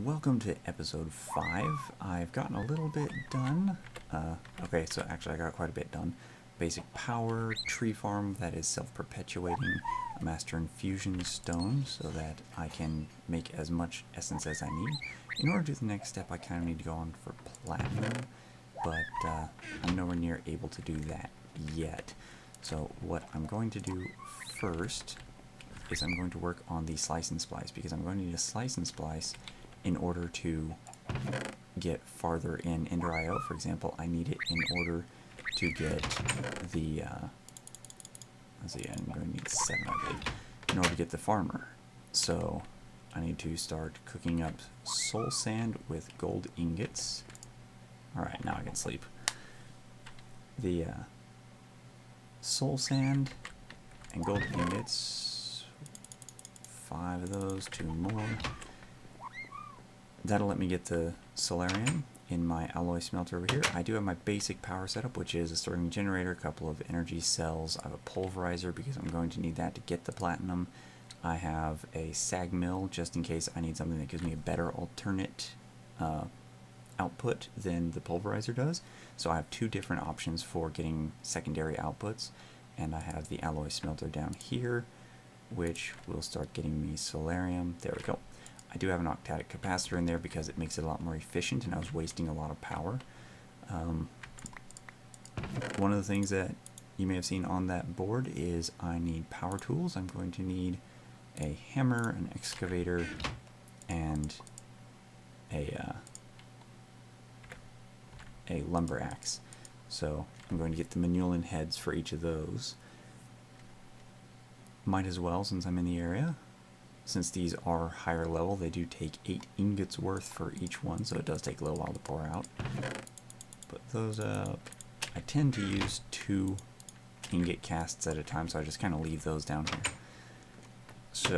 Welcome to episode 5. I've gotten a little bit done. Okay, so actually I got quite a bit done. Basic power, tree farm that is self-perpetuating, a master infusion stone so that I can make as much essence as I need. In order to do the next step, I kind of need to go on for platinum, but I'm nowhere near able to do that yet. So what I'm going to do first is I'm going to work on the slice and splice, because I'm going to need a slice and splice in order to get farther in Ender IO. For example, I need it in order to get the, let's see, I'm going to need 7, I believe, in order to get the farmer. So I need to start cooking up soul sand with gold ingots. Alright, now I can sleep. The soul sand and gold ingots, 5 of those, 2 more. That'll let me get the solarium in my alloy smelter over here. I do have my basic power setup, which is a stirring generator, a couple of energy cells. I have a pulverizer because I'm going to need that to get the platinum. I have a sag mill just in case I need something that gives me a better alternate output than the pulverizer does. So I have 2 different options for getting secondary outputs. And I have the alloy smelter down here, which will start getting me solarium. There we go. I do have an octadic capacitor in there because it makes it a lot more efficient, and I was wasting a lot of power. One of the things that you may have seen on that board is I need power tools. I'm going to need a hammer, an excavator, and a lumber axe. So I'm going to get the Manulin heads for each of those. Might as well, since I'm in the area. Since these are higher level, they do take 8 ingots worth for each one, so it does take a little while to pour out. Put those up. I tend to use 2 ingot casts at a time, so I just kind of leave those down here. So,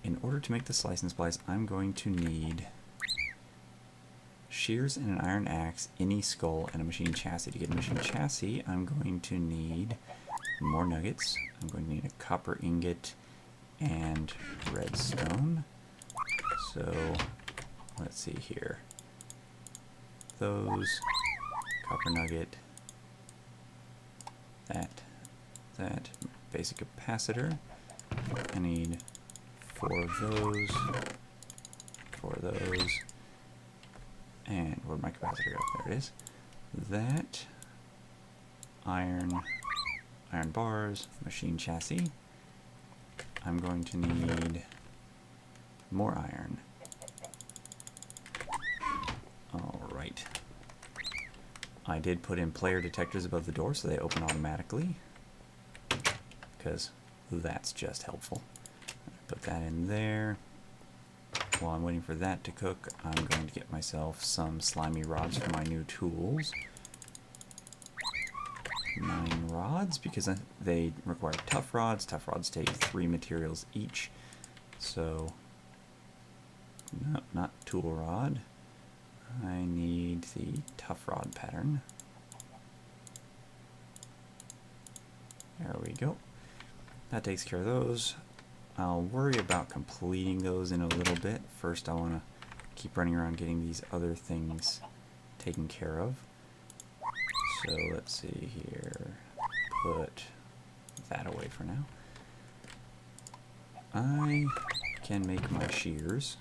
in order to make the slice and splice, I'm going to need shears and an iron axe, any skull, and a machine chassis. To get a machine chassis, I'm going to need more nuggets. I'm going to need a copper ingot and redstone. So let's see here. Those, copper nugget, that basic capacitor. I need 4 of those, 4 of those, and where'd my capacitor go? There it is. That, iron bars, machine chassis. I'm going to need more iron. Alright. I did put in player detectors above the door so they open automatically, because that's just helpful. Put that in there. While I'm waiting for that to cook, I'm going to get myself some slimy rods for my new tools. 9 rods, because they require tough rods. Tough rods take 3 materials each. So, no, not tool rod. I need the tough rod pattern. There we go. That takes care of those. I'll worry about completing those in a little bit. First, I want to keep running around getting these other things taken care of. So let's see here, put that away for now. I can make my shears.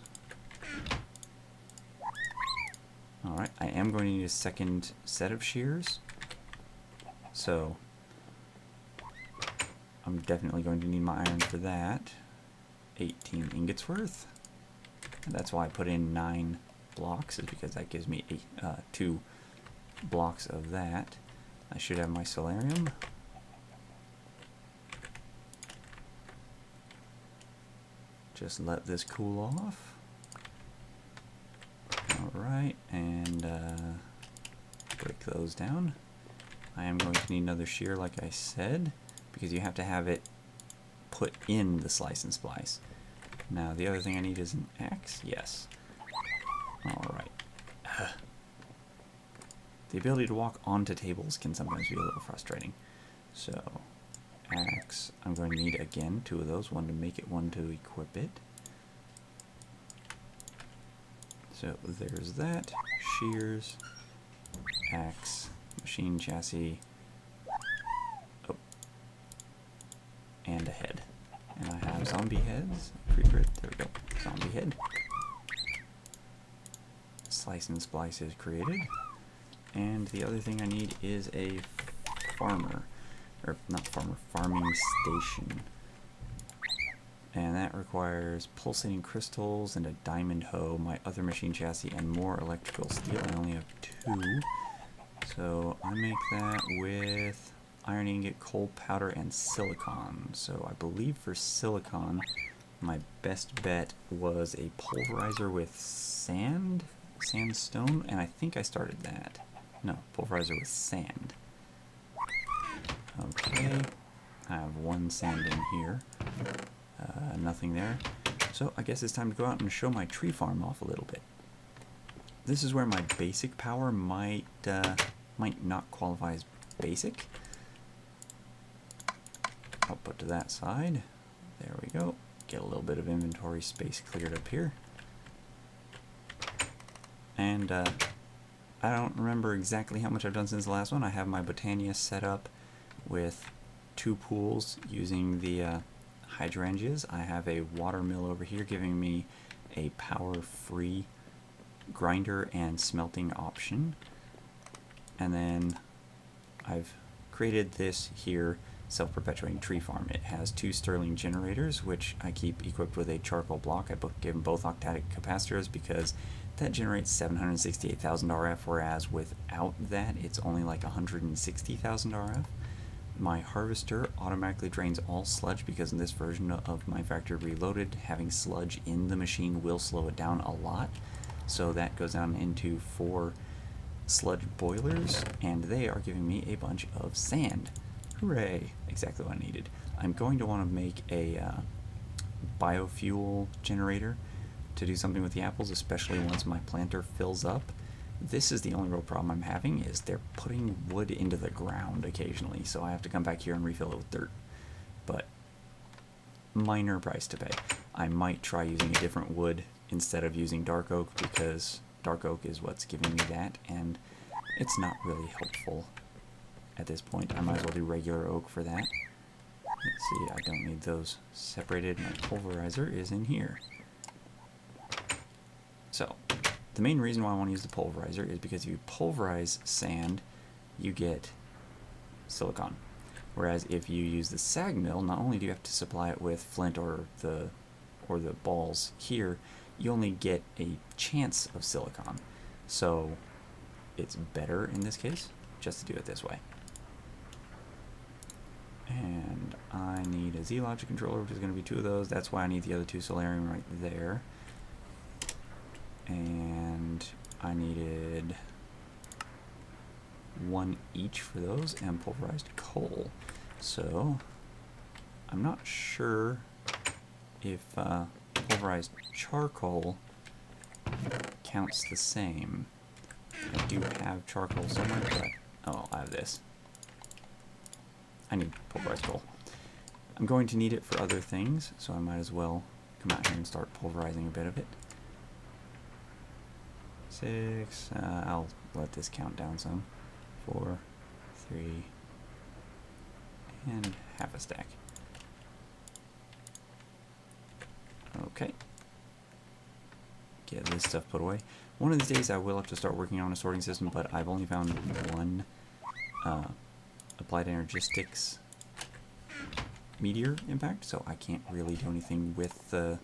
Alright, I am going to need a second set of shears. So I'm definitely going to need my iron for that. 18 ingots worth. And that's why I put in 9 blocks, is because that gives me 2 blocks of that. I should have my solarium. Just let this cool off. Alright, and break those down. I am going to need another shear, like I said, because you have to have it put in the slice and splice. Now, the other thing I need is an axe. Yes. Alright. The ability to walk onto tables can sometimes be a little frustrating. So, axe. I'm going to need, again, 2 of those. 1 to make it, 1 to equip it. So there's that. Shears, axe, machine chassis, oh, and a head. And I have zombie heads. Creeper, there we go. Zombie head. Slice and splice is created. And the other thing I need is a farmer. Or not farmer, farming station. And that requires pulsating crystals and a diamond hoe, my other machine chassis, and more electrical steel. I only have 2. So I make that with iron ingot, coal powder, and silicon. So I believe for silicon, my best bet was a pulverizer with sandstone, and I think I started that. No, pulverizer with sand. Okay, I have 1 sand in here. Nothing there. So I guess it's time to go out and show my tree farm off a little bit. This is where my basic power might not qualify as basic. I'll put to that side. There we go. Get a little bit of inventory space cleared up here. And I don't remember exactly how much I've done since the last one. I have my Botania set up with 2 pools using the hydrangeas. I have a water mill over here giving me a power-free grinder and smelting option. And then I've created this here self-perpetuating tree farm. It has 2 Stirling generators, which I keep equipped with a charcoal block. I gave them both octadic capacitors because that generates 768,000 RF, whereas without that it's only like 160,000 RF. My harvester automatically drains all sludge because in this version of Minecraft Reloaded, having sludge in the machine will slow it down a lot. So that goes down into 4 sludge boilers, and they are giving me a bunch of sand. Hooray! Exactly what I needed. I'm going to want to make a biofuel generator to do something with the apples, especially once my planter fills up. This is the only real problem I'm having, is they're putting wood into the ground occasionally, so I have to come back here and refill it with dirt. But minor price to pay. I might try using a different wood instead of using dark oak, because dark oak is what's giving me that, and it's not really helpful at this point. I might as well do regular oak for that. Let's see, I don't need those separated. My pulverizer is in here. So the main reason why I want to use the pulverizer is because if you pulverize sand, you get silicon. Whereas if you use the sag mill, not only do you have to supply it with flint or the balls here, you only get a chance of silicon. So it's better in this case just to do it this way. And I need a Z-Logic controller, which is going to be 2 of those. That's why I need the other 2 solarium right there. And I needed 1 each for those, and pulverized coal. So I'm not sure if pulverized charcoal counts the same. I do have charcoal somewhere, but oh, I have this. I need pulverized coal. I'm going to need it for other things, so I might as well come out here and start pulverizing a bit of it. 6, I'll let this count down some. 4, 3, and half a stack. Okay. Get this stuff put away. One of these days I will have to start working on a sorting system, but I've only found 1 applied energistics meteor impact, so I can't really do anything with the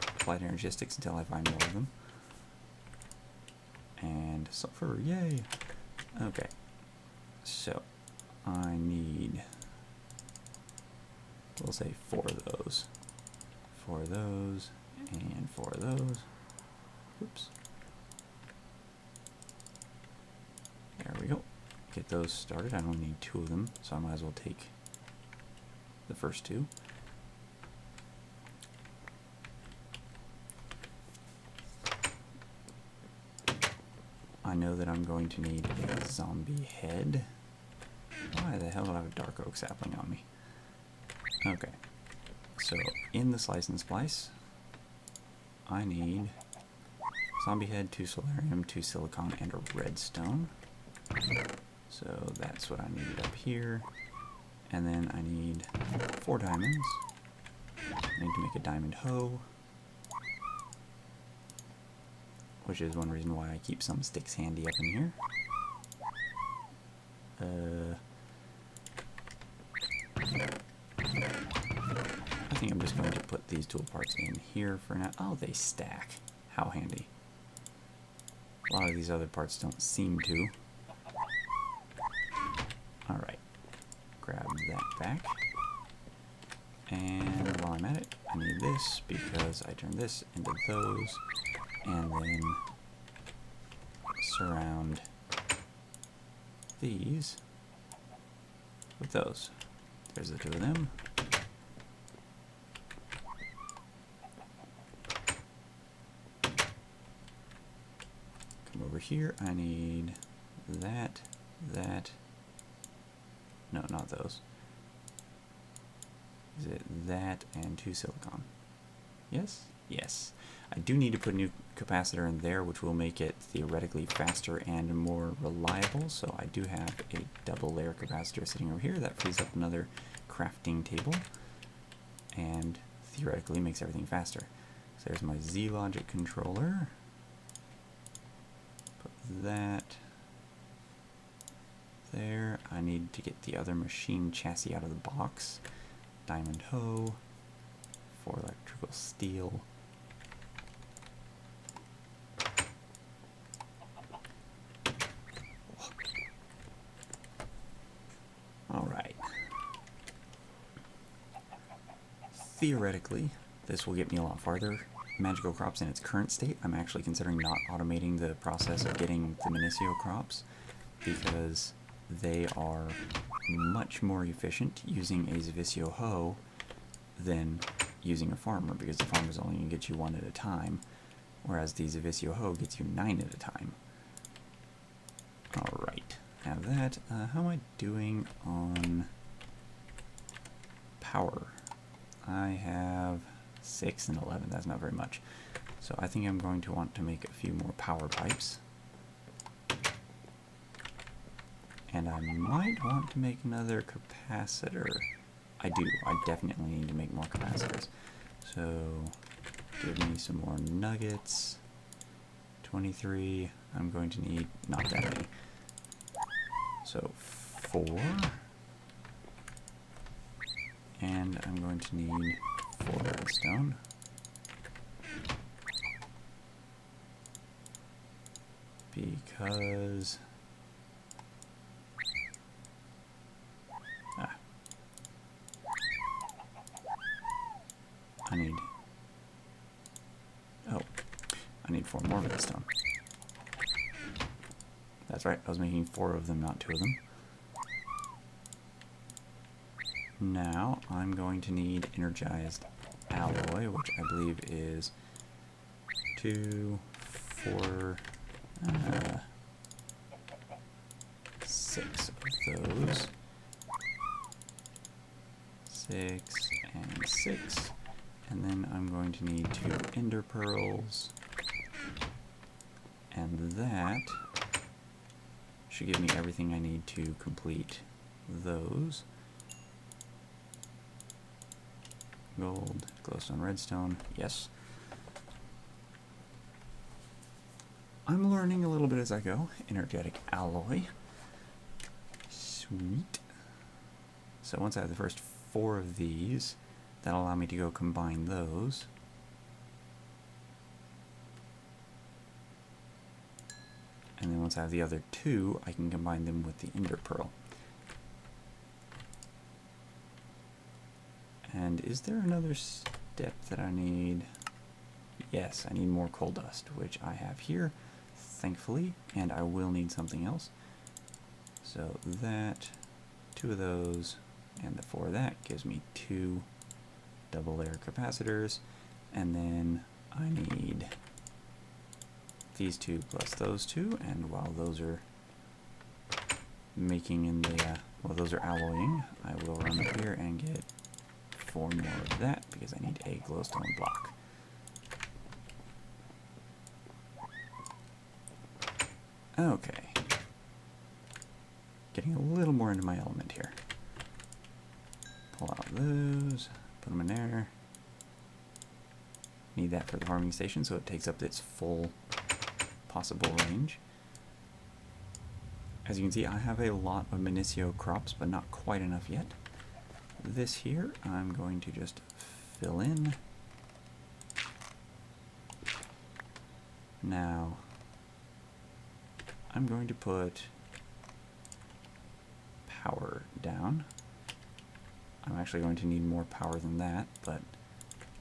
applied energistics until I find more of them. And sulfur, yay! Okay, so I need, we'll say 4 of those. 4 of those, and 4 of those. Oops. There we go. Get those started. I don't need 2 of them, so I might as well take the first 2. I know that I'm going to need a zombie head. Why the hell do I have a dark oak sapling on me? Okay, so in the slice and splice, I need zombie head, 2 solarium, 2 silicon, and a redstone. So that's what I needed up here. And then I need 4 diamonds. I need to make a diamond hoe, which is one reason why I keep some sticks handy up in here. I think I'm just going to put these tool parts in here for now. Oh, they stack. How handy. A lot of these other parts don't seem to. Alright. Grab that back. And while I'm at it, I need this because I turn this into those. And then surround these with those. There's the 2 of them. Come over here. I need that, that. No, not those. Is it that and 2 silicon? Yes? Yes. I do need to put a new capacitor in there, which will make it theoretically faster and more reliable. So I do have a double layer capacitor sitting over here. That frees up another crafting table and theoretically makes everything faster. So there's my Z-Logic controller. Put that there. I need to get the other machine chassis out of the box. Diamond hoe, 4 electrical steel. Alright. Theoretically, this will get me a lot farther. Magical crops in its current state, I'm actually considering not automating the process of getting the Minicio crops because they are much more efficient using a Zavisio hoe than using a farmer, because the farmer's only going to get you 1 at a time, whereas the Zavisio hoe gets you 9 at a time. Alright, have that. How am I doing on power? I have 6 and 11, that's not very much. So I think I'm going to want to make a few more power pipes. And I might want to make another capacitor. I do. I definitely need to make more capacitors. So, give me some more nuggets. 23. I'm going to need not that many. So, 4. And I'm going to need 4 redstone. Because I need 4 more redstone. That's right, I was making 4 of them, not 2 of them. Now, I'm going to need energized alloy, which I believe is 2, 4, 6 of those. 6 and 6. And then I'm going to need 2 ender pearls. And that should give me everything I need to complete those. Gold, glowstone, redstone, yes. I'm learning a little bit as I go. Energetic alloy. Sweet. So once I have the first 4 of these, that'll allow me to go combine those. And then once I have the other 2, I can combine them with the ender pearl. And is there another step that I need? Yes, I need more coal dust, which I have here, thankfully, and I will need something else. So that, 2 of those, and the 4 of that gives me 2 double layer capacitors, and then I need these 2 plus those 2, and while those are making in the, while those are alloying, I will run up here and get 4 more of that, because I need a glowstone block. Okay. Getting a little more into my element here. Pull out those, put them in there. Need that for the farming station so it takes up its full possible range. As you can see, I have a lot of Minicio crops, but not quite enough yet. This here, I'm going to just fill in. Now, I'm going to put power down. I'm actually going to need more power than that, but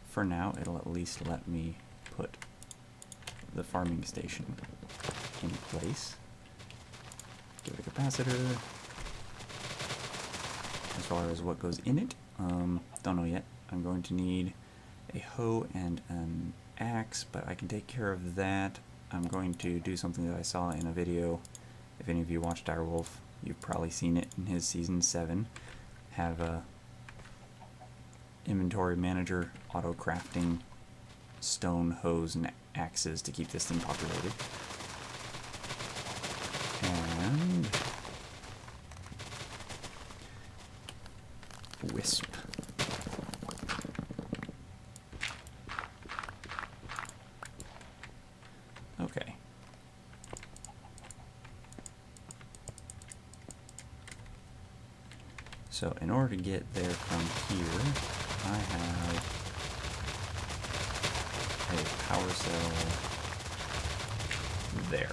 for now, it'll at least let me put the farming station in place. Give it a capacitor. As far as what goes in it, don't know yet. I'm going to need a hoe and an axe, but I can take care of that. I'm going to do something that I saw in a video. If any of you watched Direwolf, you've probably seen it in his season 7. Have a inventory manager auto crafting stone hoes and axes to keep this thing populated. And wisp. Okay. So in order to get there from here, I have a power cell there.